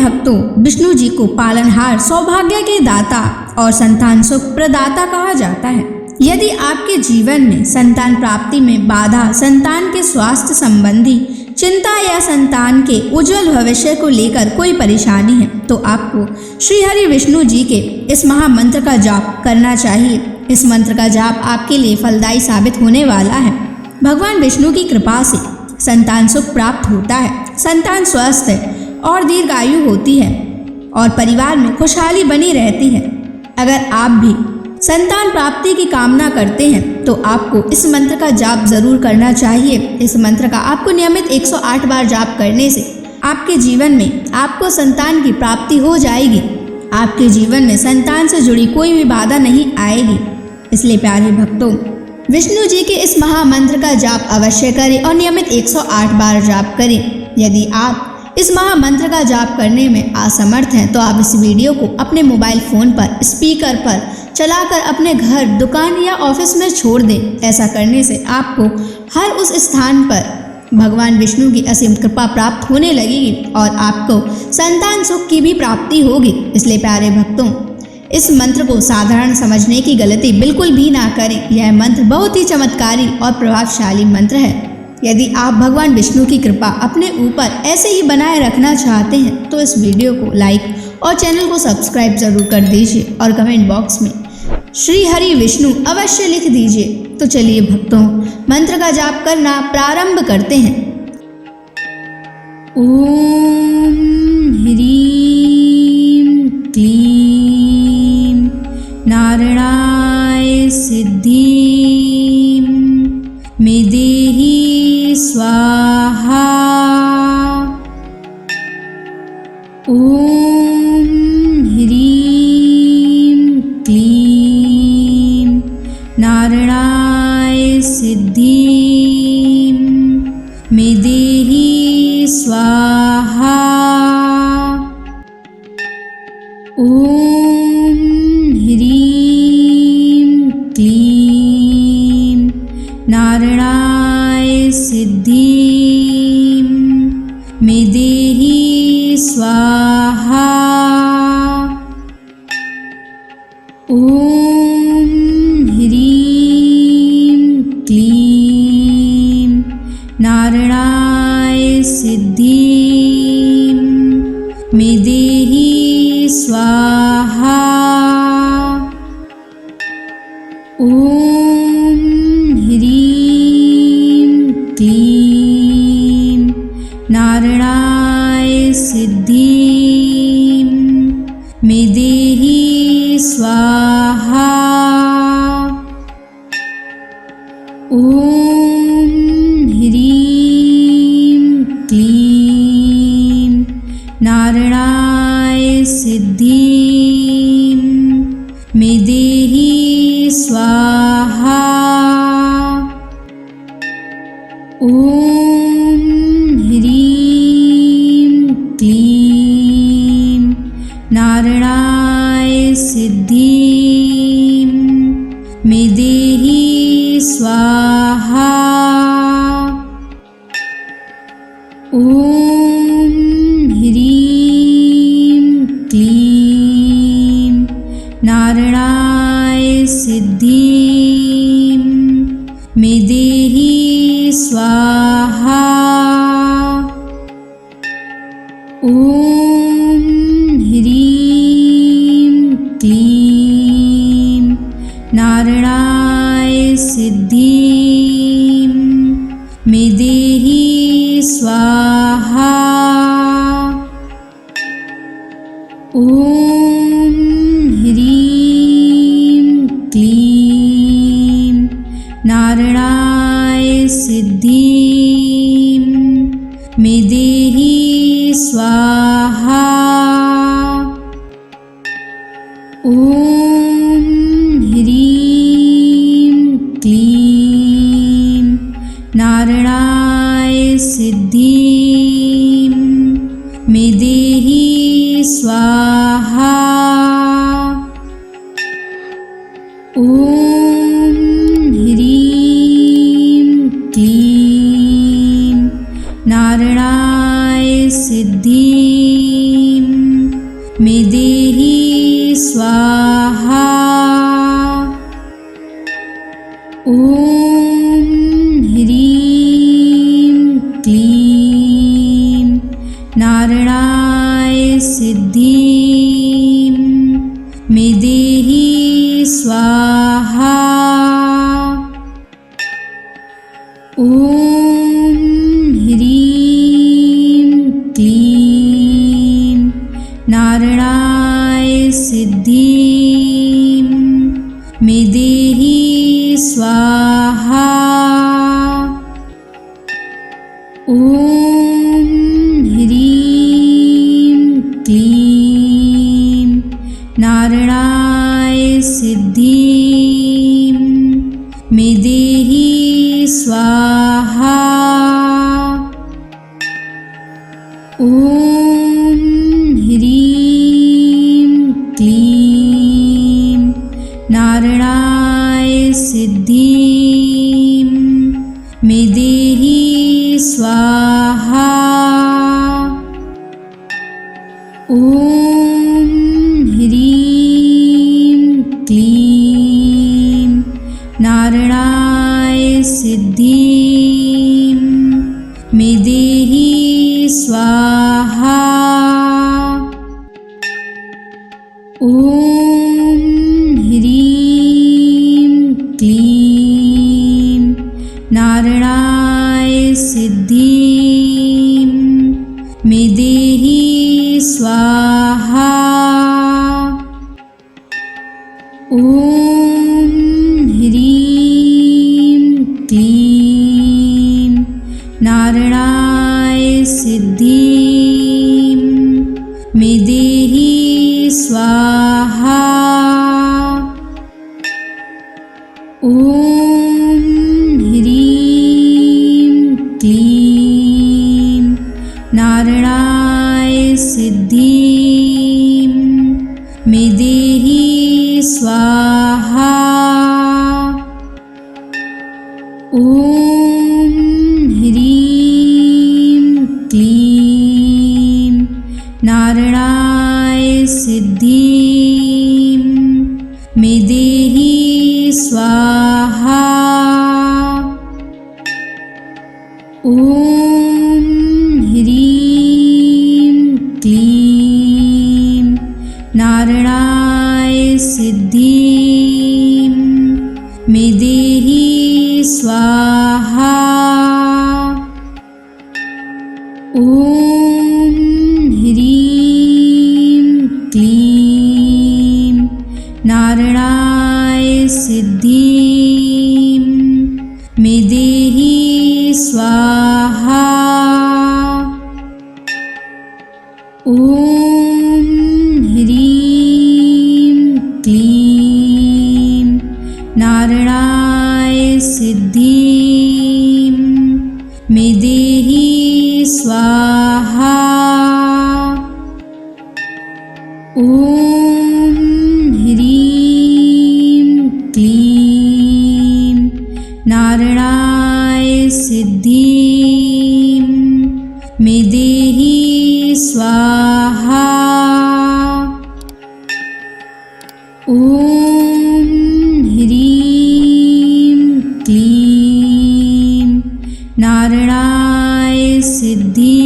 भक्तों, विष्णु जी को पालनहार, सौभाग्य के दाता और संतान सुख प्रदाता कहा जाता है। यदि आपके जीवन में संतान प्राप्ति में बाधा, संतान के स्वास्थ्य संबंधी चिंता या संतान के उज्जवल भविष्य को लेकर कोई परेशानी है, तो आपको श्री हरि विष्णु जी के इस महामंत्र का जाप करना चाहिए। इस मंत्र का जाप आपके लिए फलदायी साबित होने वाला है। भगवान विष्णु की कृपा से संतान सुख प्राप्त होता है, संतान स्वस्थ है और दीर्घायु होती है और परिवार में खुशहाली बनी रहती है। अगर आप भी संतान प्राप्ति की कामना करते हैं तो आपको इस मंत्र का जाप जरूर करना चाहिए। इस मंत्र का आपको नियमित 108 बार जाप करने से आपके जीवन में आपको संतान की प्राप्ति हो जाएगी। आपके जीवन में संतान से जुड़ी कोई भी बाधा नहीं आएगी। इसलिए प्यारे भक्तों, विष्णु जी के इस महामंत्र का जाप अवश्य करें और नियमित 108 बार जाप करें। यदि आप इस महामंत्र का जाप करने में असमर्थ हैं तो आप इस वीडियो को अपने मोबाइल फोन पर स्पीकर पर चलाकर अपने घर, दुकान या ऑफिस में छोड़ दें। ऐसा करने से आपको हर उस स्थान पर भगवान विष्णु की असीम कृपा प्राप्त होने लगेगी और आपको संतान सुख की भी प्राप्ति होगी। इसलिए प्यारे भक्तों, इस मंत्र को साधारण समझने की गलती बिल्कुल भी ना करें। यह मंत्र बहुत ही चमत्कारी और प्रभावशाली मंत्र है। यदि आप भगवान विष्णु की कृपा अपने ऊपर ऐसे ही बनाए रखना चाहते हैं तो इस वीडियो को लाइक और चैनल को सब्सक्राइब जरूर कर दीजिए और कमेंट बॉक्स में श्री हरि विष्णु अवश्य लिख दीजिए। तो चलिए भक्तों, मंत्र का जाप करना प्रारंभ करते हैं। ओम ह्रीं क्लीं नारायणाय सिद्धिं मे देहि स्वाहा। ओम ह्रीं क्लीं नारायणाय सिद्धिं मे देहि स्वाहा। ओम ह्रीं क्लीं नारायणाय सिद्धिं मे देहि स्वाहा। ओम ह्रीं क्लीं नारायणाय सिद्धिं मे देहि स्वाहा। ओम ह्रीं क्लीं नारायणाय सिद्धिं मे देहि स्वाहा। ओम ह्रीं क्लीं नारायणाय सिद्धिं मे देहि स्वाहा। ओम ह्रीं क्लीं नारायणाय सिद्धिं मे देहि स्वाहा। ओम ह्रीं क्लीं नारायणाय सिद्धिं मे देहि स्वाहा। ओम ह्रीं क्लीं नारायणाय सिद्धिं मे देहि स्वाहा। ओम ह्रीं क्लीं नारायणाय सिद्धिं मे देहि स्वाहा। ओम ह्रीं क्लीं नारायणाय सिद्धिं मे देहि स्वाहा। ओम ह्रीं क्लीं नारायणाय सिद्धिं ॐ ह्रीं क्लीं नारायणाय सिद्धिं मे देहि स्वाहा। ॐ ह्रीं क्लीं नारायणाय सिद्धिं मे देहि स्वाहा। ॐ ह्रीं क्लीं नारायणाय सिद्धिं मे देहि स्वाहा। ॐ ह्रीं क्लीं नारायणाय सिद्धिं मे देहि स्वाहा। ॐ ह्रीं क्लीं नारायणाय सिद्धिं मे देहि स्वाहा। ॐ ह्रीं क्लीं नारायणाय सिद्धिं मे देहि स्वाहा। ॐ ह्रीं क्लीं नारायणाय सिद्धिं मे देहि स्वाहा। ॐ ह्रीं क्लीं नारायणाय सिद्धिं मे देहि स्वाहा। ॐ ह्रीं क्लीं नारायणाय सिद्धिं मे देहि स्वाहा। ॐ ह्रीं क्लीं नारायणाय सिद्धिं मे देहि स्वाहा। ॐ ह्रीं क्लीं नारायणाय सिद्धिं मे देहि स्वाहा। ॐ ह्रीं क्लीं नारायणाय सिद्धिं मे देहि स्वाहा। ॐ ह्रीं क्लीं नारायणाय सिद्धिं मे देहि स्वाहा। ॐ ह्रीं क्लीं नारायणाय सिद्धिं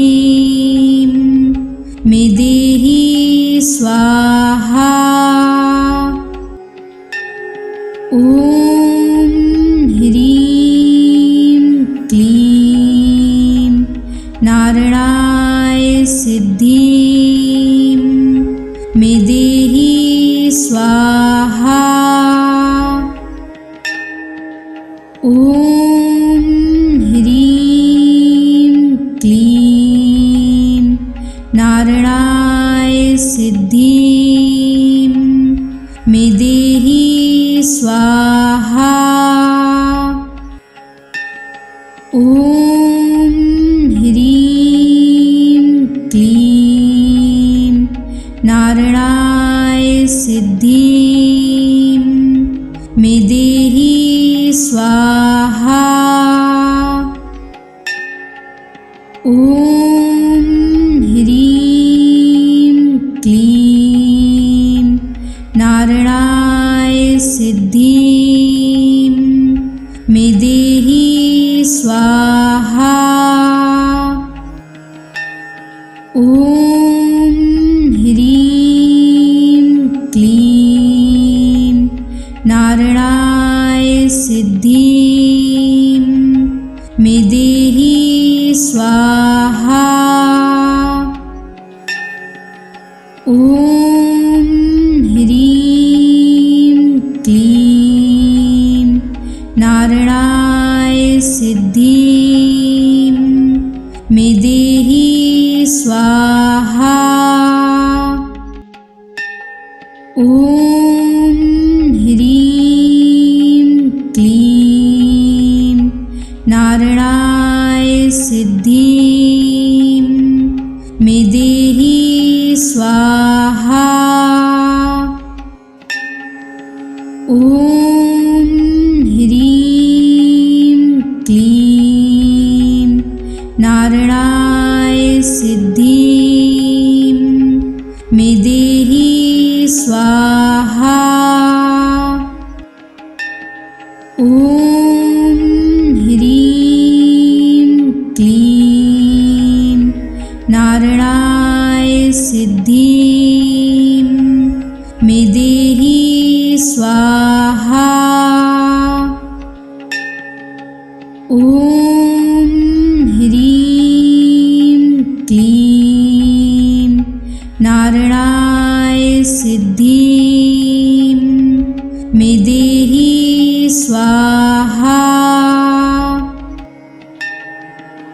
मे देहि स्वाहा। ॐ ह्रीं क्लीं नारायणाय सिद्धिं मे देहि स्वाहा। ॐ ह्रीं क्लीं नारायणाय सिद्धिं मे देहि स्वाहा। ॐ ह्रीं क्लीं नारायणाय सिद्धिं मे देहि स्वाहा। ॐ ह्रीं क्लीं नारायणाय सिद्धिं स्वाहा। ॐ ह्रीं क्लीं नारायणाय सिद्धिं मे देहि स्वाहा। ॐ ह्रीं क्लीं नारायणाय सिद्धिं मे देहि स्वाहा। ॐ ह्रीं क्लीं नारायणाय सिद्धिं मे देहि स्वाहा। ॐ ह्रीं क्लीं नारायणाय सिद्धिं मे देहि स्वाहा। ॐ ह्रीं क्लीं नारायणाय सिद्धिं मे देहि स्वाहा। ॐ ह्रीं क्लीं नारायणाय सिद्धिं मे देहि स्वाहा।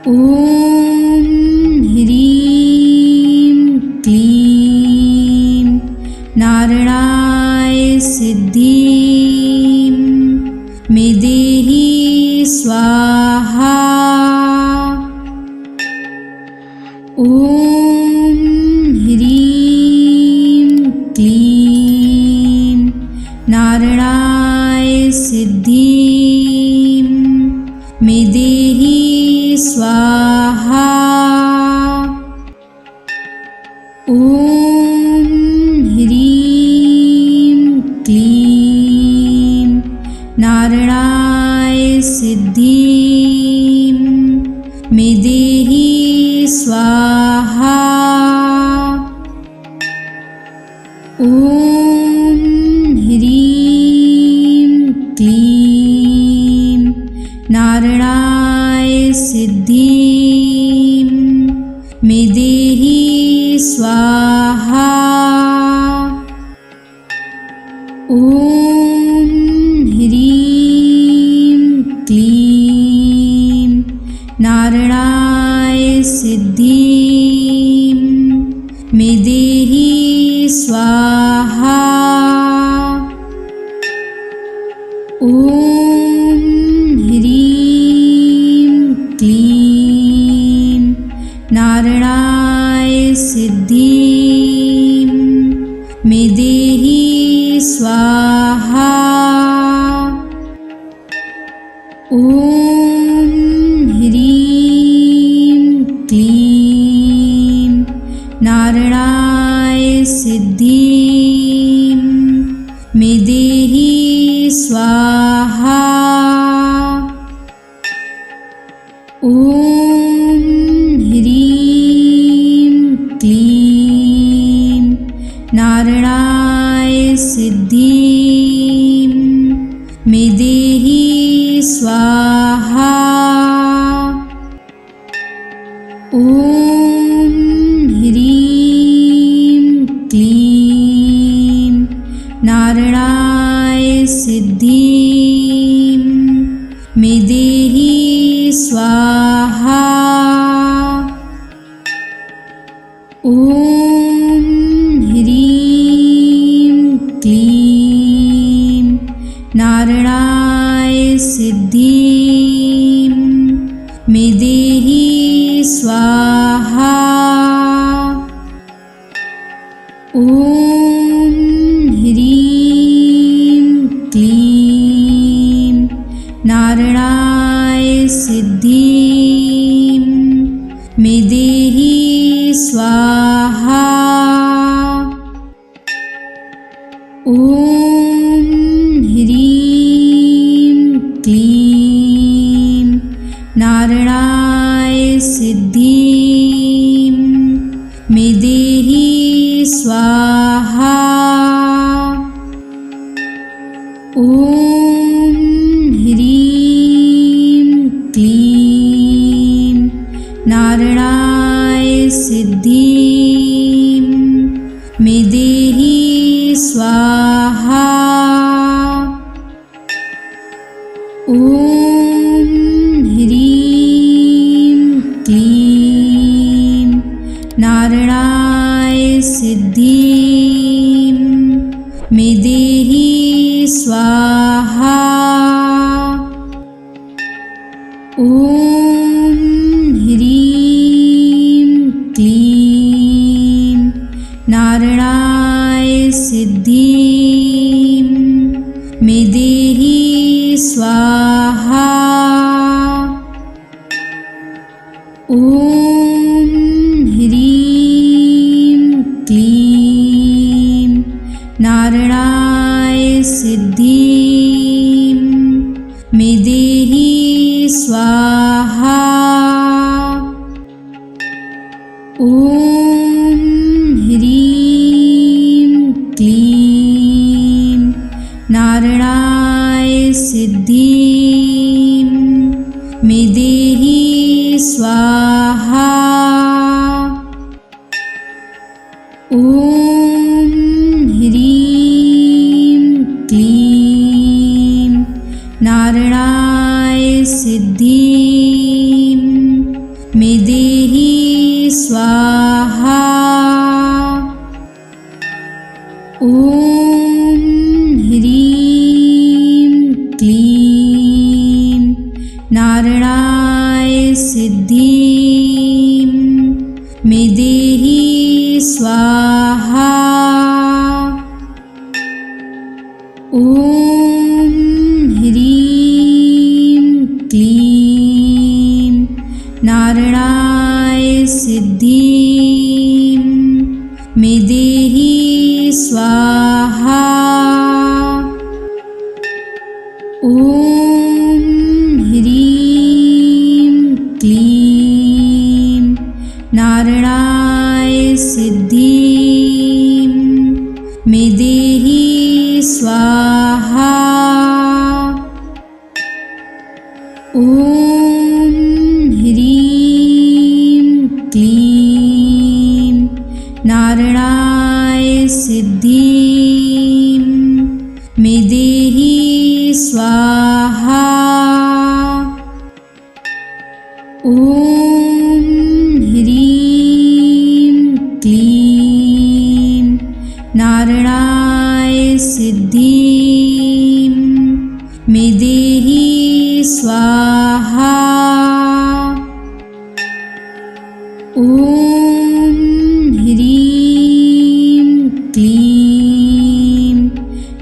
ॐ ह्रीं क्लीं नारायणाय सिद्धिं मे देहि स्वाहा। ॐ ह्रीं क्लीं नारायणाय सिद्धिं मे देहि स्वाहा। ॐ ह्रीं क्लीं नारायणाय सिद्धिं मे देहि स्वाहा। ॐ ह्रीं क्लीं नारायणाय सिद्धिं मे देहि स्वाहा। ॐ ह्रीं क्लीं नारायणाय सिद्धिं मे देहि स्वाहा। ॐ ह्रीं क्लीं नारायणाय सिद्धिं मे देहि स्वाहा। ॐ ह्रीं क्लीं नारायणाय सिद्धिं मे देहि स्वाहा। ॐ ह्रीं क्लीं नारायणाय सिद्धिं मे देहि स्वाहा। ॐ ह्रीं क्लीं नारायणाय सिद्धिं मे देहि स्वाहा। ॐ ह्रीं क्लीं नारायणाय सिद्धिं मे देहि स्वाहा। ॐ ह्रीं क्लीं नारायणाय सिद्धिं मे देहि स्वाहा। ॐ ह्रीं क्लीं नारायणाय सिद्धिं मे देहि स्वाहा। ॐ ह्रीं क्लीं नारायणाय सिद्धिं मे देहि स्वाहा। ॐ ह्रीं क्लीं नारायणाय सिद्धिं मे देहि स्वाहा। ॐ ह्रीं क्लीं नारायणाय सिद्धिं मे देहि स्वाहा। ॐ ह्रीं क्लीं नारायणाय सिद्धिं मे देहि स्वाहा। ॐ ह्रीं क्लीं नारायणाय सिद्धिं मे देहि स्वाहा। ॐ ह्रीं क्लीं नारायणाय सिद्धिं मे देहि स्वाहा। ॐ ह्रीं क्लीं नारायणाय सिद्धिं मे देहि स्वाहा। ॐ ह्रीं क्लीं नारायणाय सिद्धिं मे देहि स्वाहा। ॐ ह्रीं क्लीं नारायणाय सिद्धिं मे देहि स्वाहा। ॐ ह्रीं क्लीं नारायणाय सिद्धिं मे देहि स्वाहा। ॐ ह्रीं क्लीं नारायणाय सिद्धिं मे देहि स्वाहा। ॐ ह्रीं क्लीं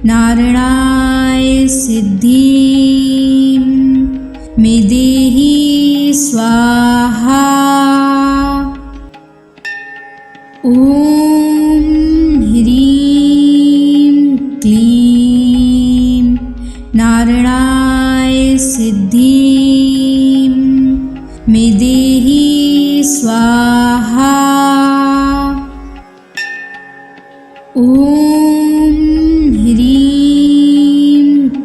नारायणाय सिद्धिं मे देहि स्वाहा। ॐ ह्रीं क्लीं नारायणाय सिद्धिं मे देहि स्वाहा। ॐ ह्रीं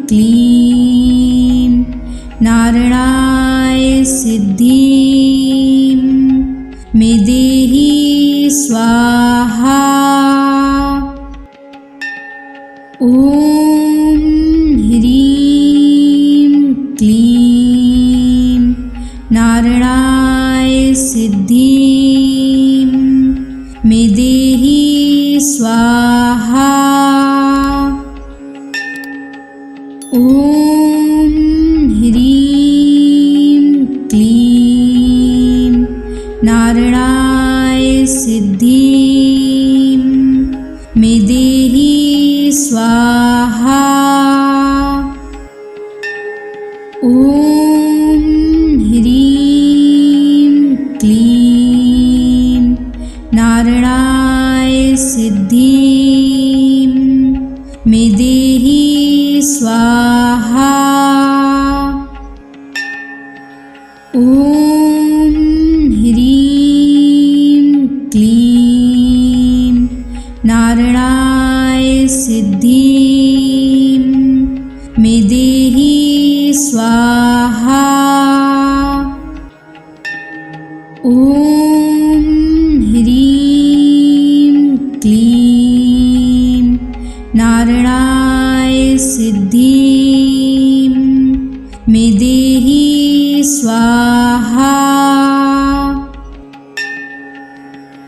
क्लीं नारायणाय सिद्धिं मे देहि स्वाहा। ॐ ह्रीं क्लीं नारायणाय सिद्धिं मे देहि स्वाहा। ॐ ह्रीं क्लीं नारायणाय सिद्धिं मे देहि स्वाहा। ॐ ह्रीं क्लीं नारायणाय सिद्धिं मे देहि स्वाहा। ॐ ॐ ह्रीं क्लीं नारायणाय सिद्धिं मे देहि स्वाहा। ॐ ह्रीं क्लीं नारायणाय सिद्धिं मे देहि स्वाहा।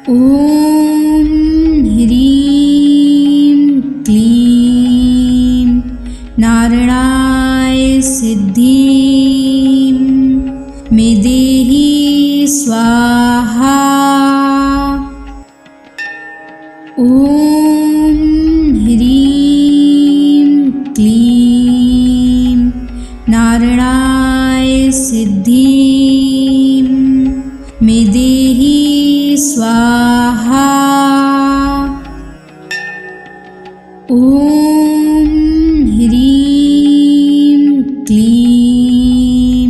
ॐ ह्रीं क्लीं नारायणाय सिद्धिं मे देहि स्वाहा। ॐ ह्रीं क्लीं नारायणाय सिद्धिं मे देहि स्वाहा। ॐ ह्रीं क्लीं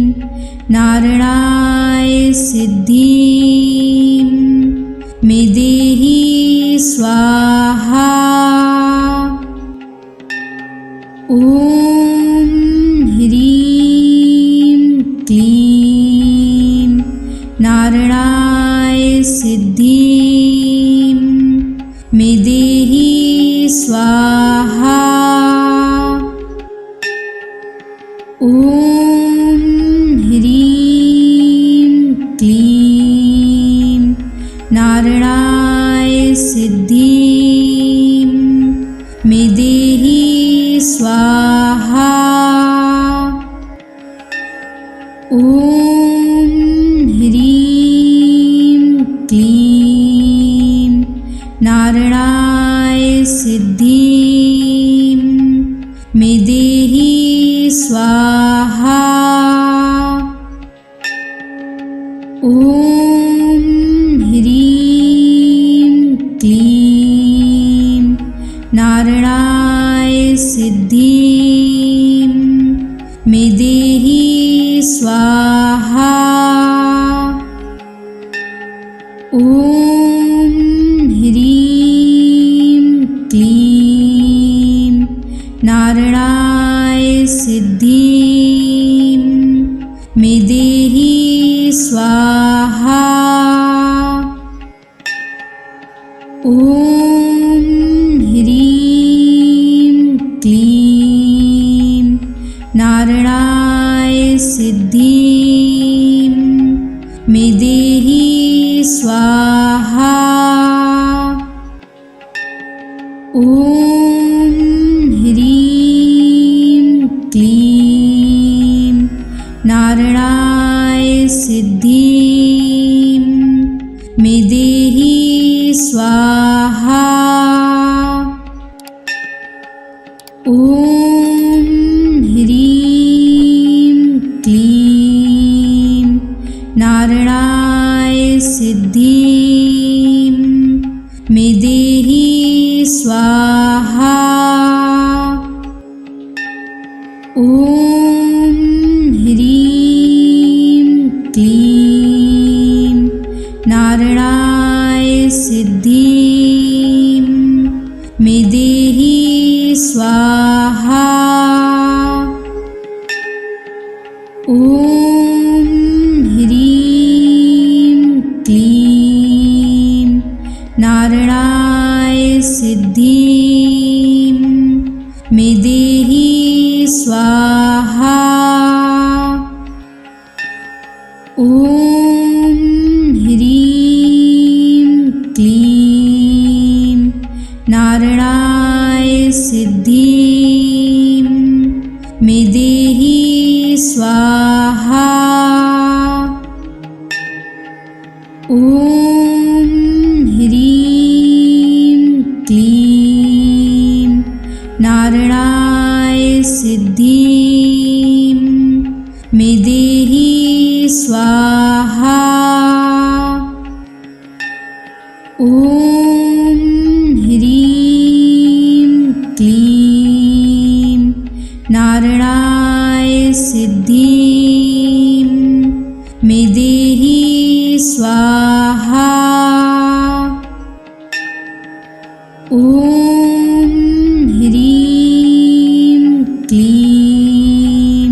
नारायणाय सिद्धिं मे देहि स्वाहा। ॐ ह्रीं क्लीं नारायणाय सिद्धिं मे देहि स्वाहा। ॐ ह्रीं क्लीं नारायणाय सिद्धिं मे देहि स्वाहा। ॐ ह्रीं क्लीं नारायणाय सिद्धिं मे देहि स्वाहा। ॐ ह्रीं क्लीं नारायणाय सिद्धिं मे देहि स्वाहा। ॐ ह्रीं क्लीं नारायणाय सिद्धिं मे देहि स्वाहा। ॐ ह्रीं क्लीं नारायणाय सिद्धिं मे देहि स्वाहा। ॐ ह्रीं क्लीं नारायणाय सिद्धिं मे देहि स्वाहा। ॐ ह्रीं क्लीं नारायणाय सिद्धिं मे देहि स्वाहा। ॐ ह्रीं क्लीं नारायणाय सिद्धिं मे देहि स्वाहा। ॐ ह्रीं क्लीं नारायणाय सिद्धिं मे देहि स्वाहा। ॐ ह्रीं क्लीं नारायणाय सिद्धिं मे देहि स्वाहा। ॐ ह्रीं क्लीं नारायणाय सिद्धिं मे देहि स्वाहा। ॐ ह्रीं क्लीं नारायणाय सिद्धिं मे स्वाहा। ॐ ह्रीं क्लीं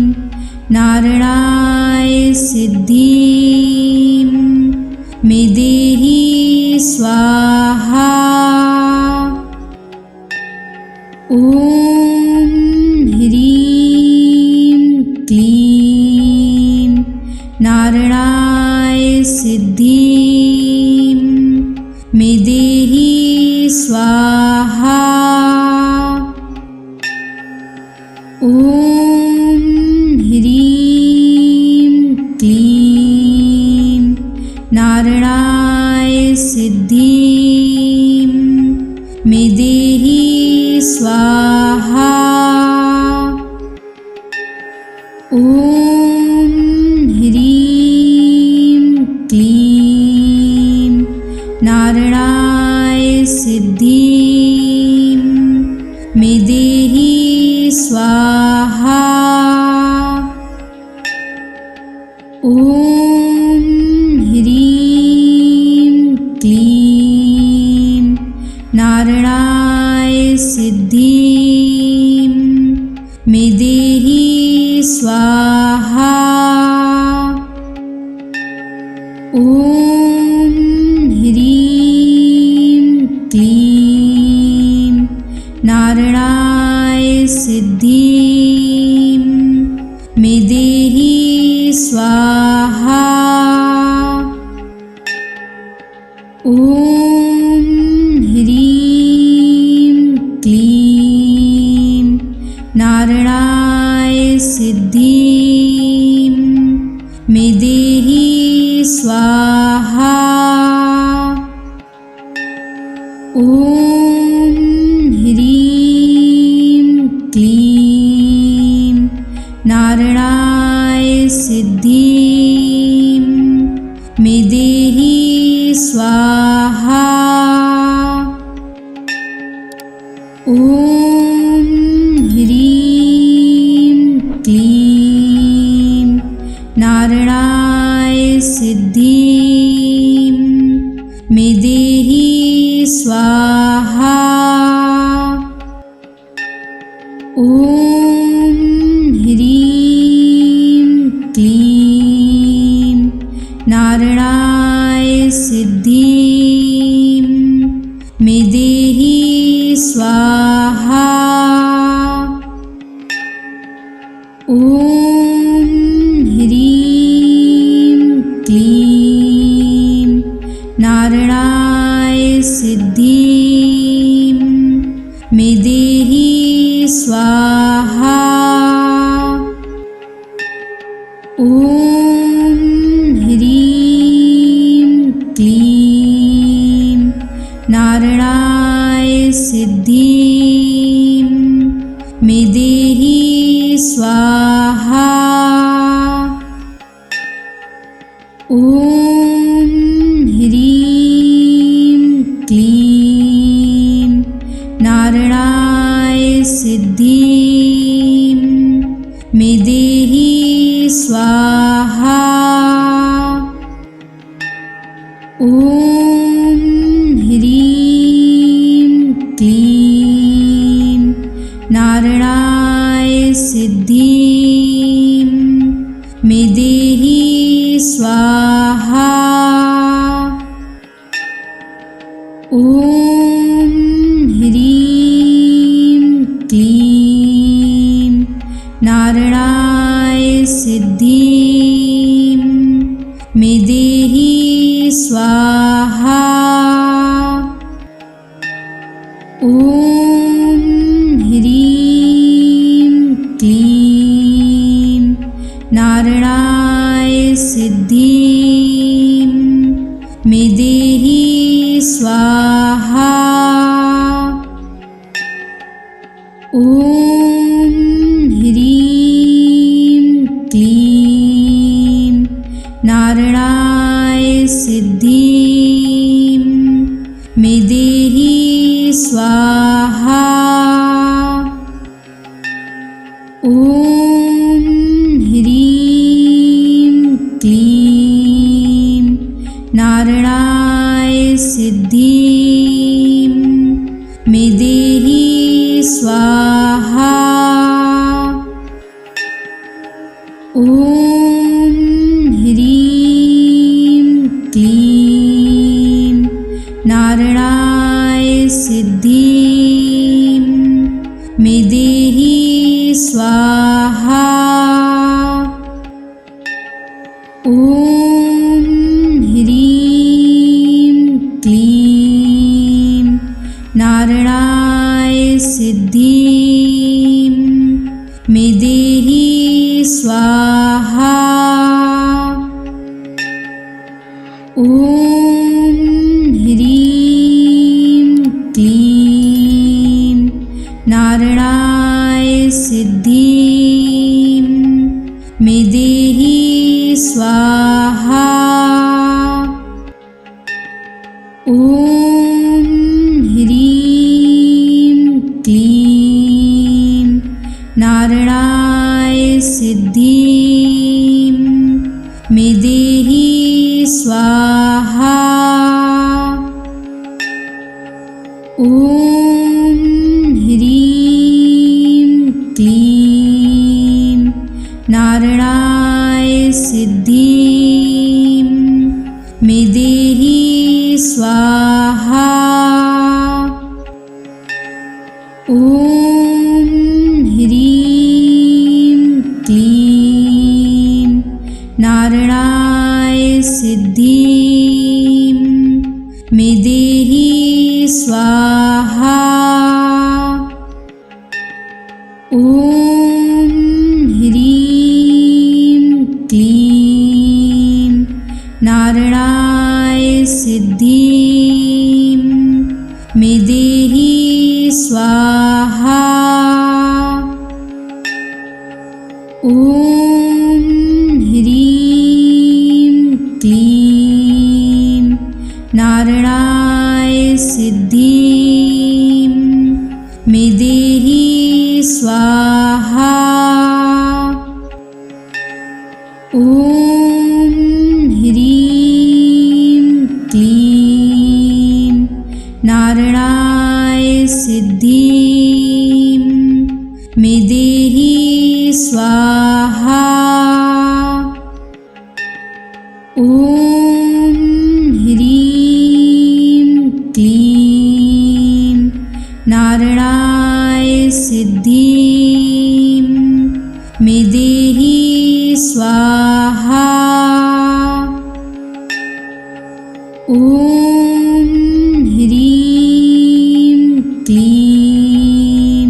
नारायणाय सिद्धिं मे देहि स्वाहा। ॐ ह्रीं क्लीं नारायणाय सिद्धिं मे देहि स्वाहा। ॐ ह्रीं क्लीं नारायणाय सिद्धिं मे देहि स्वाहा। ॐ ह्रीं क्लीं नारायणाय सिद्धिं मे देहि स्वाहा। ॐ ह्रीं क्लीं नारायणाय सिद्धिं मे देहि स्वाहा। ॐ ह्रीं क्लीं नारायणाय सिद्धिं मे देहि स्वाहा। ॐ ह्रीं क्लीं नारायणाय सिद्धिं मे देहि स्वाहा। ॐ ह्रीं क्लीं नारायणाय सिद्धिं मे देहि स्वाहा। ॐ ह्रीं क्लीं नारायणाय सिद्धिं मे देहि स्वाहा। ॐ ह्रीं क्लीं नारायणाय सिद्धिं मे देहि स्वाहा। ॐ ह्रीं क्लीं नारायणाय सिद्धिं मे देहि स्वाहा। ॐ ह्रीं क्लीं नारायणाय सिद्धिं मे देहि स्वाहा। ॐ ह्रीं क्लीं नारायणाय सिद्धिं मे देहि स्वाहा। ॐ ह्रीं क्लीं नारायणाय सिद्धिं मे देहि स्वाहा। ॐ ह्रीं क्लीं नारायणाय सिद्धिं मे देहि स्वाहा। ॐ ह्रीं क्लीं नारायणाय सिद्धिं मे देहि स्वाहा। ॐ ह्रीं क्लीं नारायणाय सिद्धिं मे देहि स्वाहा। ॐ ह्रीं क्लीं नारायणाय सिद्धिं मे देहि स्वाहा। ॐ ह्रीं क्लीं नारायणाय सिद्धिं मे देहि स्वाहा। ॐ ह्रीं क्लीं नारायणाय सिद्धिं मे देहि स्वाहा। ॐ ह्रीं क्लीं नारायणाय सिद्धिं मे देहि स्वाहा। ॐ ह्रीं क्लीं नारायणाय सिद्धिं मे देहि स्वाहा। ॐ ह्रीं क्लीं नारायणाय सिद्धिं मे देहि स्वाहा। ॐ ह्रीं क्लीं नारायणाय सिद्धिं मे देहि स्वाहा। ॐ ह्रीं क्लीं नारायणाय सिद्धिं मे देहि स्वाहा। ॐ ह्रीं क्लीं नारायणाय सिद्धिं मे देहि स्वाहा। ॐ ह्रीं क्लीं नारायणाय सिद्धिं मे देहि स्वाहा। ॐ ह्रीं क्लीं नारायणाय सिद्धिं मे देहि स्वाहा। ॐ ह्रीं क्लीं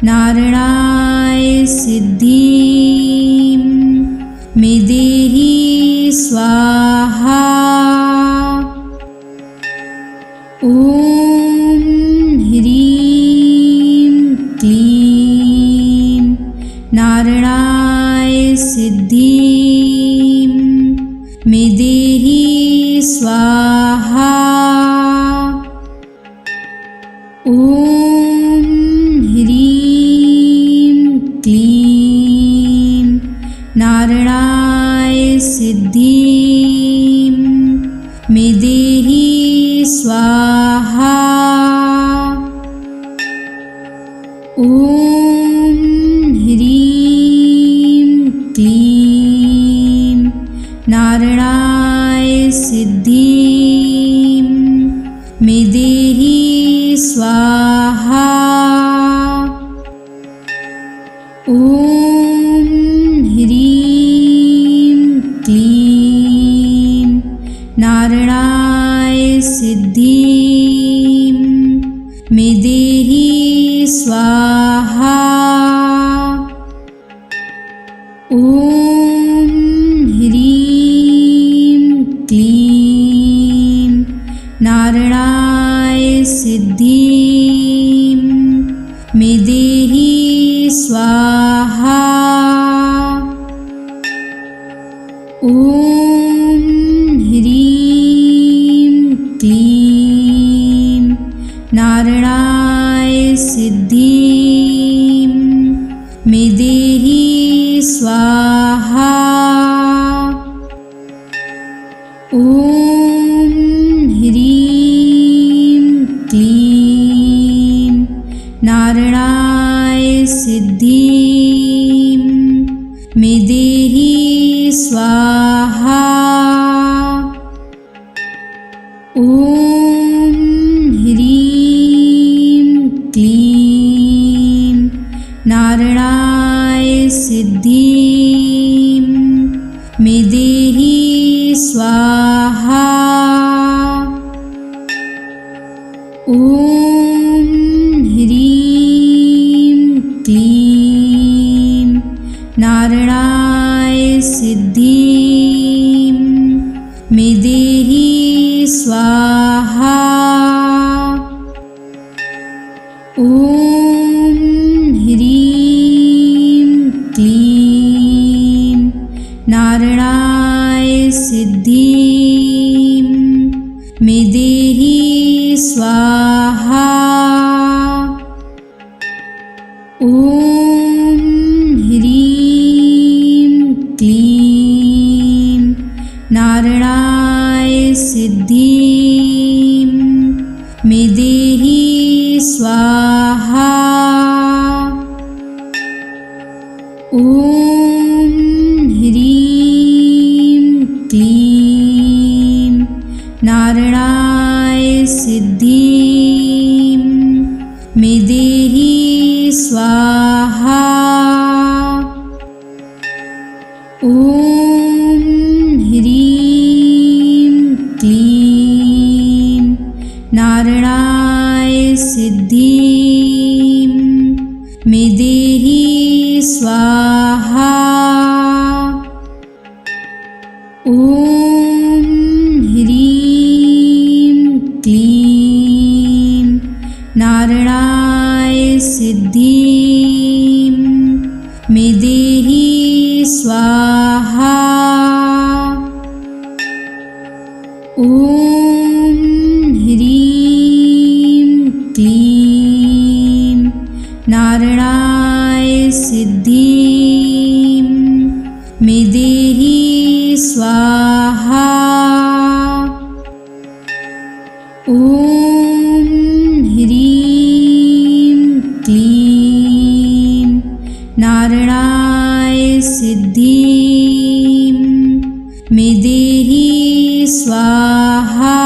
नारायणाय सिद्धिं मे देहि स्वाहा। ॐ ह्रीं क्लीं नारायणाय सिद्धिं मे देहि स्वाहा। ॐ ह्रीं क्लीं नारायणाय सिद्धिं मे देहि स्वाहा। ॐ ह्रीं क्लीं नारायणाय सिद्धिं मे देहि स्वाहा। ॐ ह्रीं क्लीं नारायणाय सिद्धिं मे देहि स्वाहा। ॐ ह्रीं क्लीं नारायणाय सिद्धिं मे देहि स्वाहा। ॐ ह्रीं क्लीं नारायणाय सिद्धिं मे देहि स्वाहा। ॐ स्वाहा। ॐ ह्रीं क्लीं नारायणाय सिद्धिं मे देहि स्वाहा। ॐ ह्रीं क्लीं नारायणाय सिद्धिं मे देहि स्वाहा। ॐ ह्रीं क्लीं नारायणाय सिद्धिं मे देहि स्वाहा। ॐ ह्रीं क्लीं नारायणाय सिद्धिं मे देहि स्वाहा। ॐ ह्रीं क्लीं नारायणाय सिद्धिं मे देहि स्वाहा। ॐ ह्रीं क्लीं नारायणाय सिद्धिं मे देहि स्वाहा। ॐ ह्रीं क्लीं नारायणाय सिद्धिं मे देहि स्वाहा। ॐ ह्रीं क्लीं नारायणाय सिद्धिं मे देहि स्वाहा। ॐ ह्रीं क्लीं नारायणाय सिद्धिं मे देहि स्वाहा।